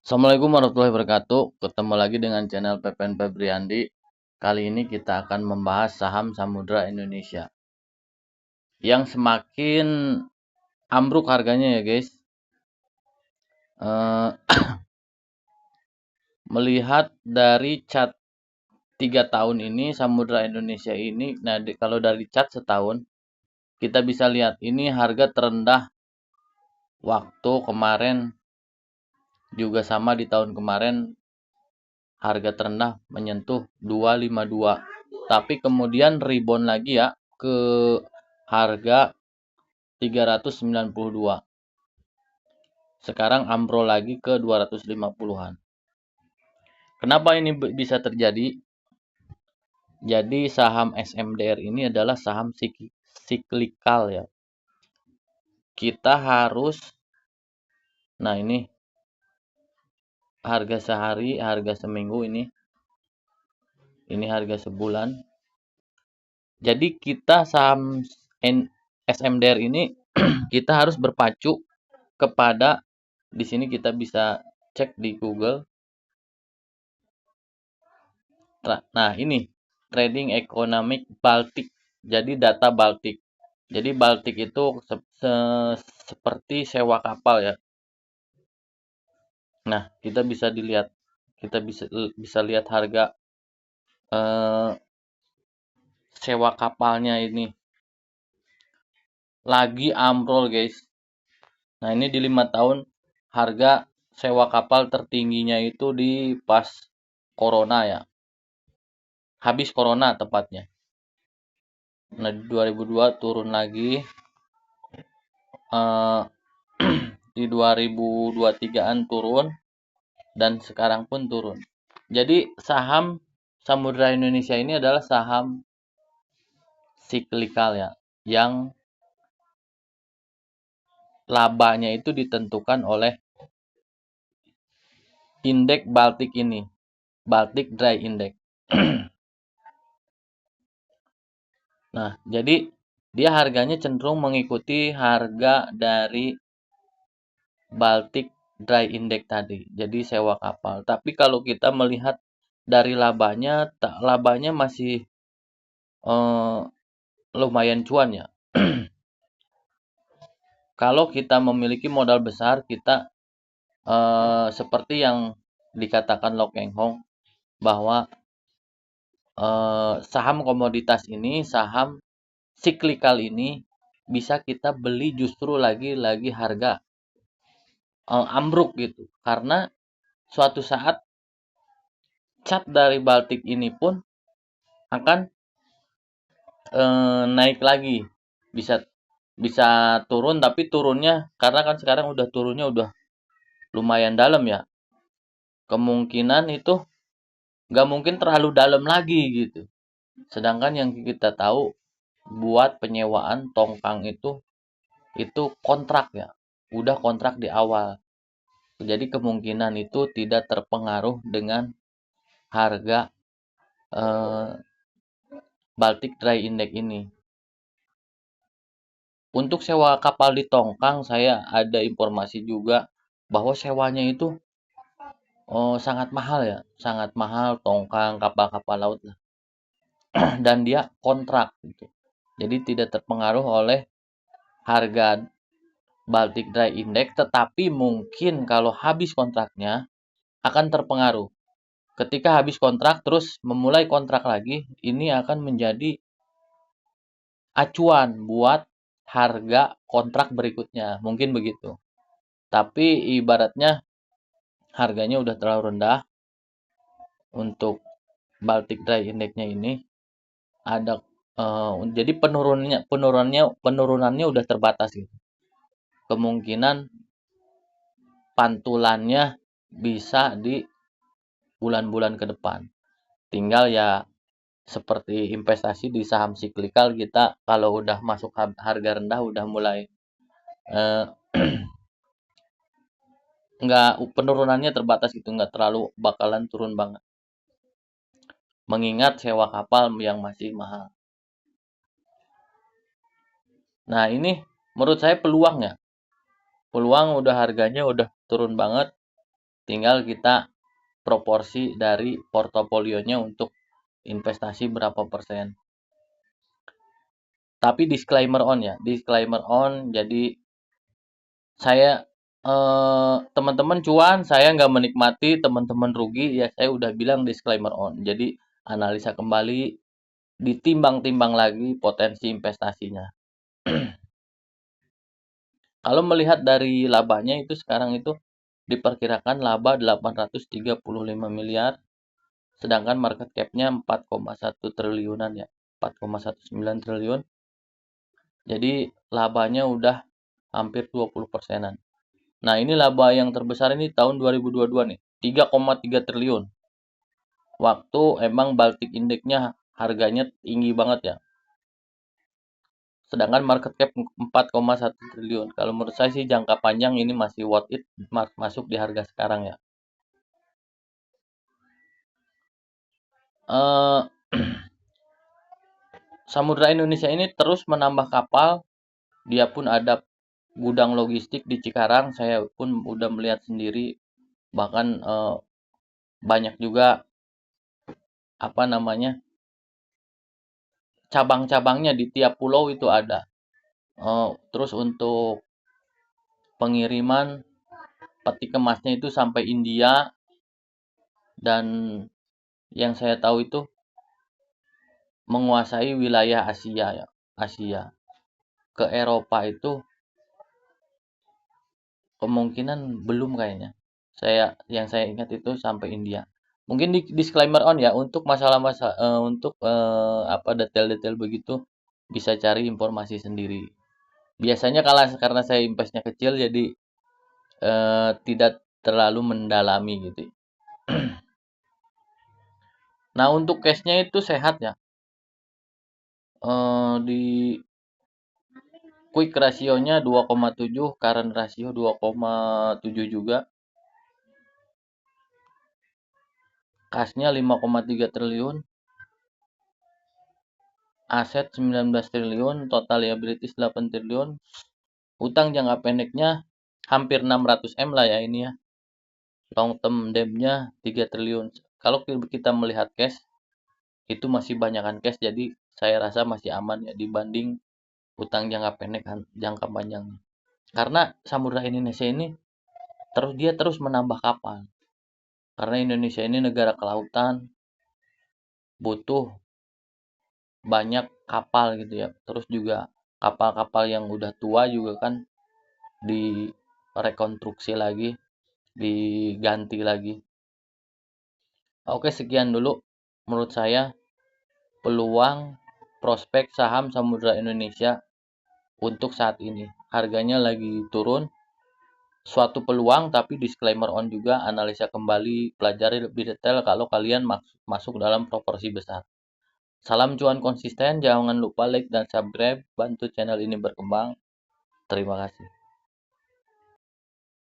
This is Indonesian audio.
Assalamualaikum warahmatullahi wabarakatuh. Ketemu lagi dengan channel Pepen Febriandi. Kali ini kita akan membahas saham Samudra Indonesia yang semakin ambruk harganya ya guys. Eh, Melihat dari chart 3 tahun ini Samudra Indonesia ini, nah kalau dari chart setahun kita bisa lihat ini harga terendah waktu kemarin juga sama di tahun kemarin harga terendah menyentuh 252. Tapi kemudian rebound lagi ya ke harga 392. Sekarang ambrol lagi ke 250-an. Kenapa ini bisa terjadi? Jadi saham SMDR ini adalah saham siklikal ya. Kita harus, nah ini harga sehari, harga seminggu ini harga sebulan. Jadi kita saham SMDR ini kita harus berpacu kepada, di sini kita bisa cek di Google. Nah, ini trading economic Baltic. Jadi data Baltic. Jadi Baltic itu seperti sewa kapal ya. Nah, kita bisa lihat harga sewa kapalnya ini lagi ambrol guys. Nah, ini di 5 tahun harga sewa kapal tertingginya itu di pas corona ya. Habis corona tepatnya. Nah, di 2002 turun lagi. Di 2023-an turun. Dan sekarang pun turun. Jadi saham Samudra Indonesia ini adalah saham siklikal ya. Yang labanya itu ditentukan oleh indeks Baltic ini. Baltic Dry Index. Nah, jadi dia harganya cenderung mengikuti harga dari Baltic Dry Index tadi. Jadi sewa kapal. Tapi kalau kita melihat dari labanya masih lumayan cuan ya. Kalau kita memiliki modal besar, kita seperti yang dikatakan Lo Keng Hong bahwa saham komoditas ini, saham siklikal ini bisa kita beli justru lagi harga ambruk gitu. Karena suatu saat cat dari Baltic ini pun akan naik lagi. Bisa turun, tapi turunnya karena kan sekarang turunnya udah lumayan dalam ya. Kemungkinan itu nggak mungkin terlalu dalam lagi gitu. Sedangkan yang kita tahu buat penyewaan tongkang itu kontrak ya. Udah kontrak di awal. Jadi kemungkinan itu tidak terpengaruh dengan harga Baltic Dry Index ini. Untuk sewa kapal di tongkang, saya ada informasi juga bahwa sewanya itu sangat mahal ya. Sangat mahal tongkang kapal-kapal laut lah. Dan dia kontrak gitu. Jadi tidak terpengaruh oleh harga Baltic Dry Index, tetapi mungkin kalau habis kontraknya akan terpengaruh. Ketika habis kontrak terus memulai kontrak lagi, ini akan menjadi acuan buat harga kontrak berikutnya. Mungkin begitu. Tapi ibaratnya harganya udah terlalu rendah untuk Baltic Dry Index-nya ini. Ada jadi penurunannya udah terbatas gitu. Kemungkinan pantulannya bisa di bulan-bulan ke depan. Tinggal ya seperti investasi di saham siklikal, kita kalau udah masuk harga rendah udah mulai nggak, penurunannya terbatas gitu, nggak terlalu bakalan turun banget. Mengingat sewa kapal yang masih mahal. Nah ini menurut saya peluang ya. Peluang udah harganya udah turun banget. Tinggal kita proporsi dari portofolionya untuk investasi berapa persen. Tapi disclaimer on ya, disclaimer on. Jadi saya teman-teman cuan, saya nggak menikmati, teman-teman rugi, ya saya udah bilang disclaimer on. Jadi analisa kembali, ditimbang-timbang lagi potensi investasinya. Kalau melihat dari labanya itu sekarang itu diperkirakan laba 835 miliar, sedangkan market cap-nya 4,1 triliunan ya, 4,19 triliun. Jadi labanya udah hampir 20%-an. Nah, ini laba yang terbesar ini tahun 2022 nih, 3,3 triliun. Waktu emang Baltic Index-nya harganya tinggi banget ya. Sedangkan market cap 4,1 triliun. Kalau menurut saya sih jangka panjang ini masih worth it masuk di harga sekarang ya. Eh Samudra Indonesia ini terus menambah kapal. Dia pun ada gudang logistik di Cikarang. Saya pun udah melihat sendiri. Bahkan banyak juga apa namanya cabang-cabangnya di tiap pulau itu ada. Terus untuk pengiriman peti kemasnya itu sampai India, dan yang saya tahu itu menguasai wilayah Asia ya. Asia. Ke Eropa itu kemungkinan belum kayaknya. Yang saya ingat itu sampai India. Mungkin di disclaimer on ya, untuk masalah-masalah untuk apa detail-detail begitu bisa cari informasi sendiri. Biasanya karena saya investnya kecil jadi tidak terlalu mendalami gitu. Nah, untuk cashnya itu sehat ya. Di quick rasionya 2,7, current rasio 2,7 juga. Kasnya 5,3 triliun. Aset 19 triliun, total liabilities 8 triliun. Utang jangka pendeknya hampir 600 M lah ya ini ya. Long term debt-nya 3 triliun. Kalau kita melihat cash, itu masih banyakkan cash, jadi saya rasa masih aman ya dibanding utang jangka pendek jangka panjang. Karena Samudra Indonesia ini dia terus menambah kapal. Karena Indonesia ini negara kelautan, butuh banyak kapal gitu ya. Terus juga kapal-kapal yang udah tua juga kan direkonstruksi lagi, diganti lagi. Oke, sekian dulu menurut saya peluang prospek saham Samudra Indonesia untuk saat ini. Harganya lagi turun, suatu peluang, tapi disclaimer on juga, analisa kembali, pelajari lebih detail kalau kalian masuk dalam proporsi besar. Salam cuan konsisten, jangan lupa like dan subscribe, bantu channel ini berkembang. Terima kasih.